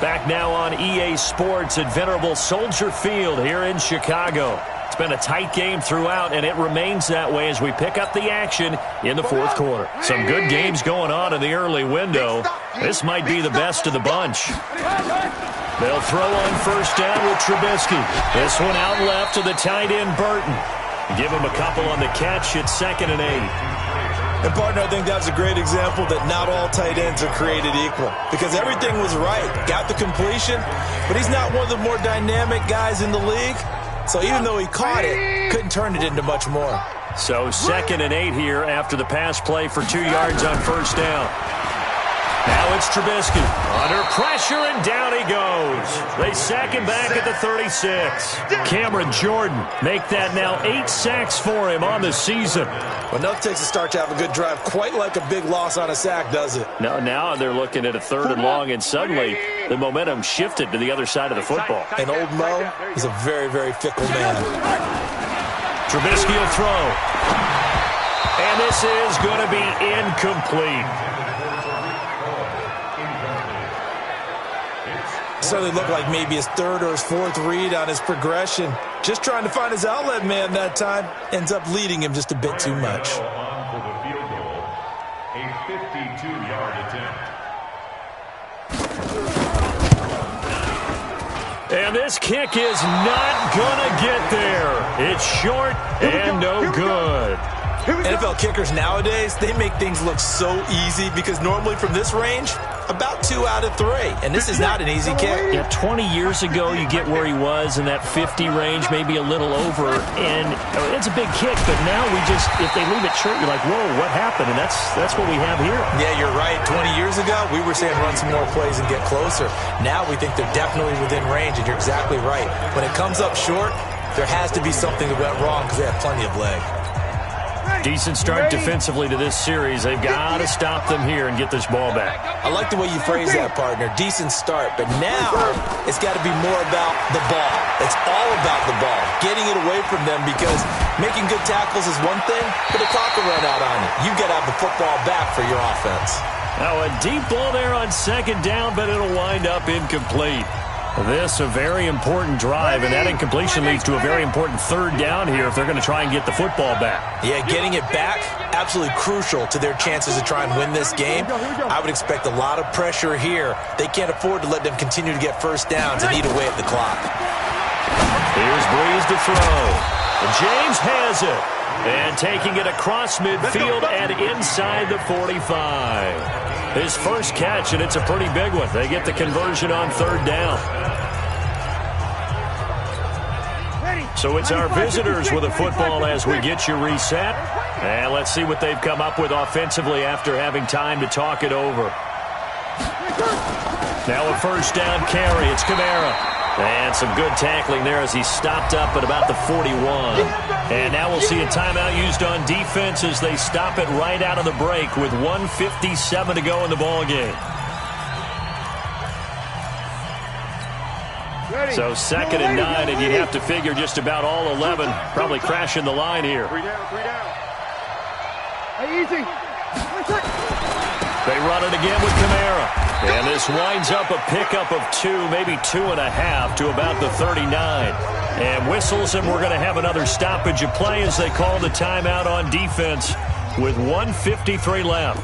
Back now on EA Sports at Venerable Soldier Field here in Chicago. It's been a tight game throughout, and it remains that way as we pick up the action in the fourth quarter. Some good games going on in the early window. This might be the best of the bunch. They'll throw on first down with Trubisky. This one out left to the tight end, Burton. Give him a couple on the catch. It's 2nd and 8. And, partner, I think that's a great example that not all tight ends are created equal because everything was right. Got the completion, but he's not one of the more dynamic guys in the league. So even though he caught it, couldn't turn it into much more. So 2nd and 8 here after the pass play for 2 yards on first down. Now it's Trubisky. Under pressure, and down he goes. They sack him back at the 36. Cameron Jordan make that now 8 sacks for him on the season. Well, enough takes a start to have a good drive. Quite like a big loss on a sack, does it? No, now they're looking at a 3rd and long, and suddenly the momentum shifted to the other side of the football. And old Mo is a very, very fickle man. Trubisky will throw. And this is going to be incomplete. Certainly looked like maybe his 3rd or his 4th read on his progression. Just trying to find his outlet man that time. Ends up leading him just a bit too much. For the field goal, a 52-yard attempt. And this kick is not going to get there. It's short and no good. NFL kickers nowadays, they make things look so easy because normally from this range, about 2 out of 3. And this is not an easy kick. Yeah, 20 years ago, you get where he was in that 50 range, maybe a little over. And it's a big kick, but now we just, if they leave it short, you're like, whoa, what happened? And that's what we have here. Yeah, you're right. 20 years ago, we were saying run some more plays and get closer. Now we think they're definitely within range, and you're exactly right. When it comes up short, there has to be something that went wrong because they have plenty of leg. Decent start defensively to this series. They've got to stop them here and get this ball back. I like the way you phrase that, partner. Decent start, but now it's got to be more about the ball. It's all about the ball, getting it away from them because making good tackles is one thing, but the clock will run out on you. You've got to have the football back for your offense. Now a deep ball there on 2nd down, but it'll wind up incomplete. This a very important drive, and that incompletion leads to a very important 3rd down here if they're going to try and get the football back. Yeah, getting it back, absolutely crucial to their chances to try and win this game. I would expect a lot of pressure here. They can't afford to let them continue to get first downs and eat away at the clock. Here's Breeze to throw. James has it. And taking it across midfield and inside the 45. His first catch, and it's a pretty big one. They get the conversion on 3rd down. So it's our visitors with a football as we get you reset. And let's see what they've come up with offensively after having time to talk it over. Now a first down carry. It's Kamara. And some good tackling there as he stopped up at about the 41. And now we'll see a timeout used on defense as they stop it right out of the break with 1:57 to go in the ballgame. So 2nd and 9, and you'd have to figure just about all 11 probably crashing the line here. 3 down. Hey, easy. They run it again with Kamara. And this winds up a pickup of 2, maybe 2.5 to about the 39. And whistles, and we're going to have another stoppage of play as they call the timeout on defense with 1:53 left.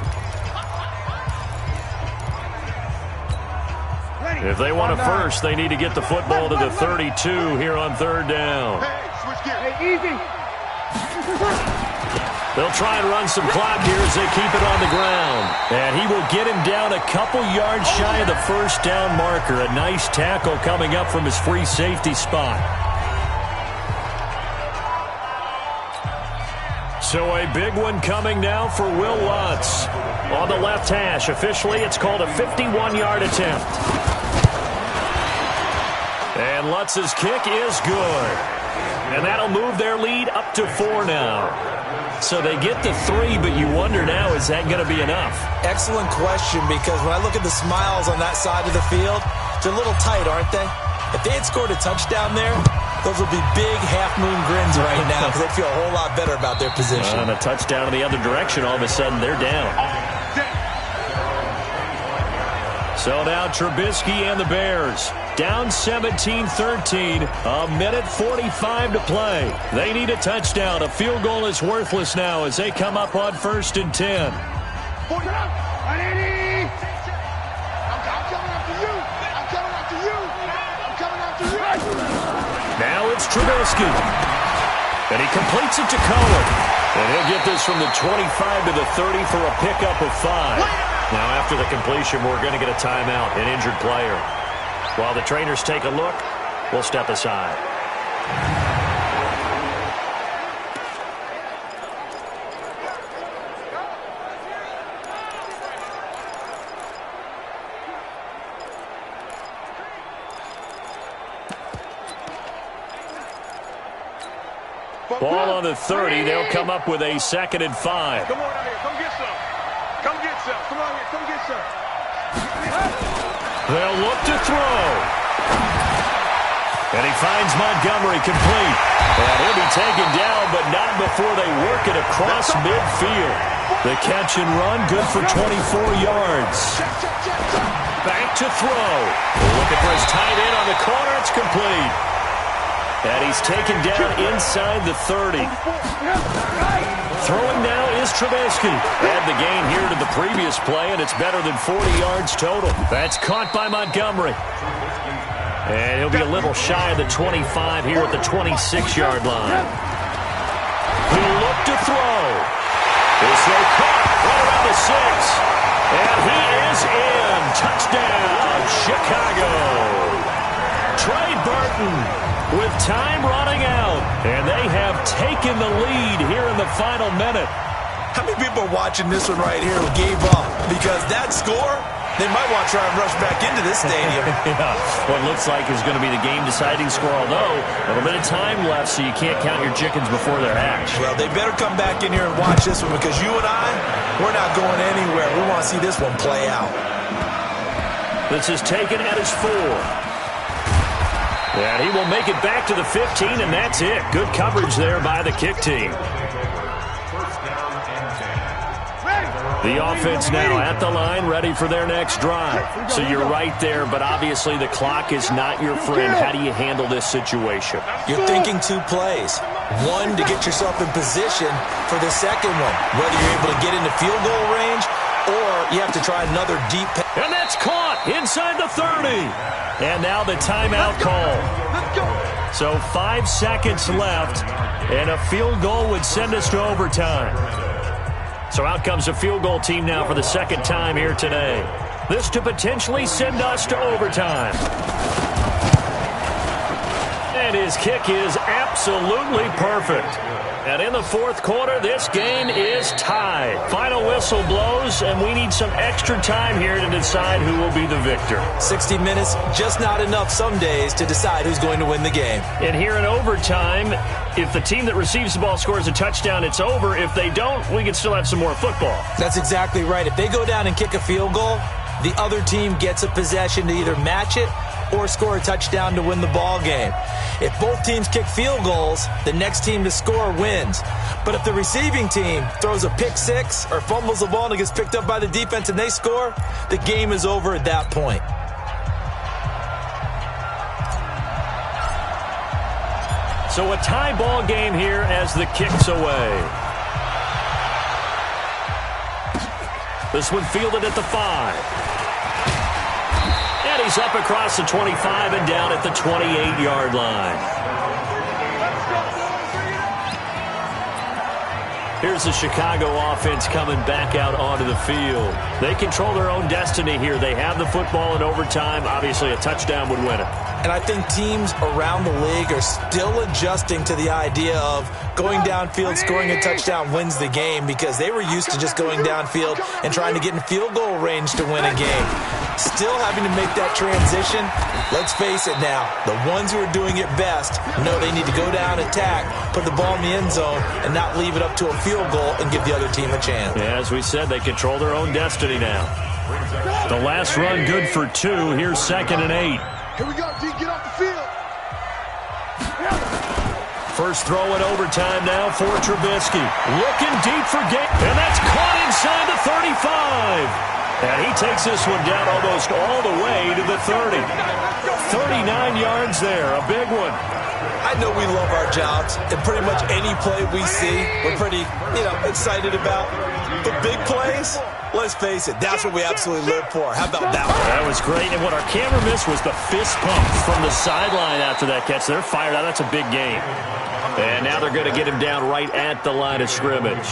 If they want a first, they need to get the football to the 32 here on 3rd down. Hey, easy. They'll try and run some clock here as they keep it on the ground. And he will get him down a couple yards shy of the first down marker. A nice tackle coming up from his free safety spot. So a big one coming now for Will Lutz. On the left hash, officially it's called a 51-yard attempt. And Lutz's kick is good. And that'll move their lead up to 4 now. So they get to 3, but you wonder now, is that going to be enough? Excellent question, because when I look at the smiles on that side of the field, they're a little tight, aren't they? If they had scored a touchdown there, those would be big half-moon grins right now because they'd feel a whole lot better about their position. And a touchdown in the other direction, all of a sudden they're down. So now Trubisky and the Bears down 17-13, a minute 45 to play. They need a touchdown. A field goal is worthless now as they come up on 1st and 10. Now it's Trubisky. And he completes it to Cohen. And he'll get this from the 25 to the 30 for a pickup of 5. Now after the completion, we're going to get a timeout, an injured player. While the trainers take a look, we'll step aside. Ball on the 30. They'll come up with a 2nd and 5. Come on out here. Come get some. Come get some. Come on here. Come get some. They'll look to throw. And he finds Montgomery complete. And he'll be taken down, but not before they work it across midfield. The catch and run, good for 24 yards. Back to throw. Looking for his tight end on the corner. It's complete. And he's taken down inside the 30. Throwing now is Trubisky. Add the gain here to the previous play, and it's better than 40 yards total. That's caught by Montgomery. And he'll be a little shy of the 25 here at the 26-yard line. He'll look to throw. Is there caught right around the 6. And he is in. Touchdown, Chicago. Trey Burton with time running out, and they have taken the lead here in the final minute. How many people are watching this one right here who gave up? Because that score, they might want to try and rush back into this stadium. Yeah, what looks like is going to be the game-deciding score, although a little bit of time left, so you can't count your chickens before they're hatched. Well, they better come back in here and watch this one, because you and I, we're not going anywhere. We want to see this one play out. This is taken at his 4. And he will make it back to the 15, and that's it. Good coverage there by the kick team. The offense now at the line, ready for their next drive. So you're right there, but obviously the clock is not your friend. How do you handle this situation? You're thinking 2 plays. One, to get yourself in position for the second one, whether you're able to get into field goal range or you have to try another deep pass. And that's caught inside the 30. And now the timeout call. So 5 seconds left, and a field goal would send us to overtime. So out comes a field goal team now for the 2nd time here today. This to potentially send us to overtime. And his kick is absolutely perfect. And in the 4th quarter, this game is tied. Final whistle blows, and we need some extra time here to decide who will be the victor. 60 minutes, just not enough some days to decide who's going to win the game. And here in overtime, if the team that receives the ball scores a touchdown, it's over. If they don't, we can still have some more football. That's exactly right. If they go down and kick a field goal, the other team gets a possession to either match it or score a touchdown to win the ball game. If both teams kick field goals, the next team to score wins. But if the receiving team throws a pick 6 or fumbles the ball and it gets picked up by the defense and they score, the game is over at that point. So a tie ball game here as the kick's away. This one fielded at the 5. And he's up across the 25 and down at the 28-yard line. Here's the Chicago offense coming back out onto the field. They control their own destiny here. They have the football in overtime. Obviously, a touchdown would win it. And I think teams around the league are still adjusting to the idea of going downfield, scoring a touchdown wins the game, because they were used to just going downfield and trying to get in field goal range to win a game. Still having to make that transition. Let's face it now, the ones who are doing it best know they need to go down, attack, put the ball in the end zone, and not leave it up to a field goal and give the other team a chance. Yeah, as we said, they control their own destiny now. The last run good for 2. Here's 2nd and 8. Here we go, D. Get off the field. First throw in overtime now for Trubisky. Looking deep for game. And that's caught inside the 35. And he takes this one down almost all the way to the 30. 39 yards there, a big one. I know we love our jobs, and pretty much any play we see, we're pretty, excited about. But big plays, let's face it, that's what we absolutely live for. How about that one? That was great, and what our camera missed was the fist pump from the sideline after that catch. They're fired out. That's a big game. And now they're going to get him down right at the line of scrimmage.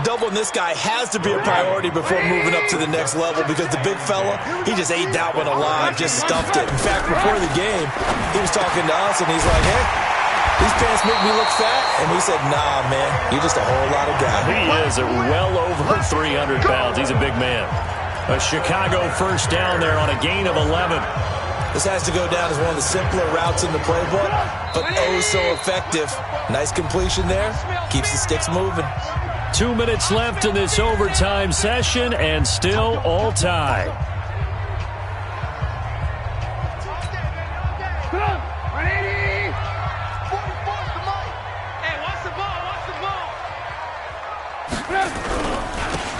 Doubling this guy has to be a priority before moving up to the next level because the big fella, he just ate that one alive, just stuffed it. In fact, before the game, he was talking to us, and he's like, hey, these pants make me look fat. And we said, nah, man, you're just a whole lot of guy. He is at well over 300 pounds. He's a big man. A Chicago first down there on a gain of 11. This has to go down as one of the simpler routes in the playbook, but oh so effective. Nice completion there. Keeps the sticks moving. 2 minutes left in this overtime session, and still all tied.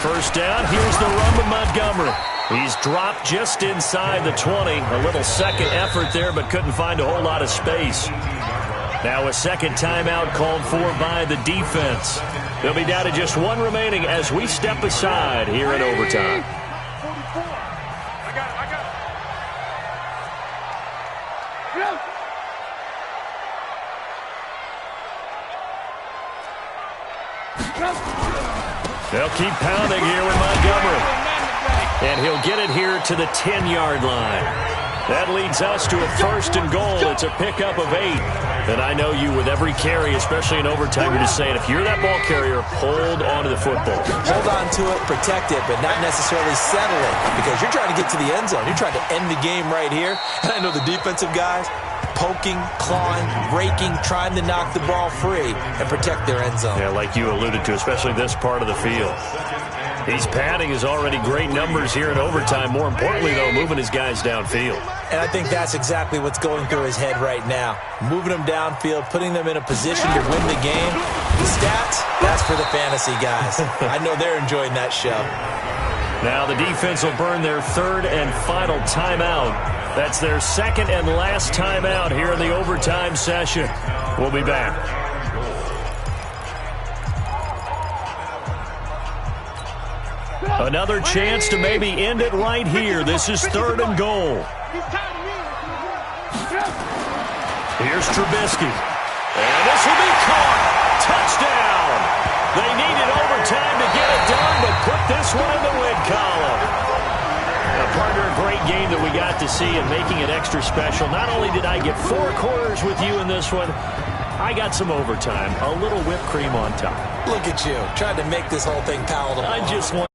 First down, here's the run to Montgomery. He's dropped just inside the 20. A little second effort there, but couldn't find a whole lot of space. Now a second timeout called for by the defense. They'll be down to just one remaining as we step aside here in overtime. I got it. They'll keep pounding here with Montgomery. And he'll get it here to the 10-yard line. That leads us to a first and goal. It's a pickup of 8. And I know you with every carry, especially in overtime, you're just saying, if you're that ball carrier, hold on to the football. Hold on to it, protect it, but not necessarily settle it because you're trying to get to the end zone. You're trying to end the game right here. And I know the defensive guys poking, clawing, raking, trying to knock the ball free and protect their end zone. Yeah, like you alluded to, especially this part of the field. He's padding his already great numbers here in overtime. More importantly, though, moving his guys downfield. And I think that's exactly what's going through his head right now. Moving them downfield, putting them in a position to win the game. The stats, that's for the fantasy guys. I know they're enjoying that show. Now the defense will burn their third and final timeout. That's their second and last timeout here in the overtime session. We'll be back. Another chance to maybe end it right here. This is third and goal. Here's Trubisky. And this will be caught. Touchdown. They needed overtime to get it done, but put this one in the win column. Partner, a great game that we got to see and making it extra special. Not only did I get 4 quarters with you in this one, I got some overtime. A little whipped cream on top. Look at you, trying to make this whole thing palatable. I just want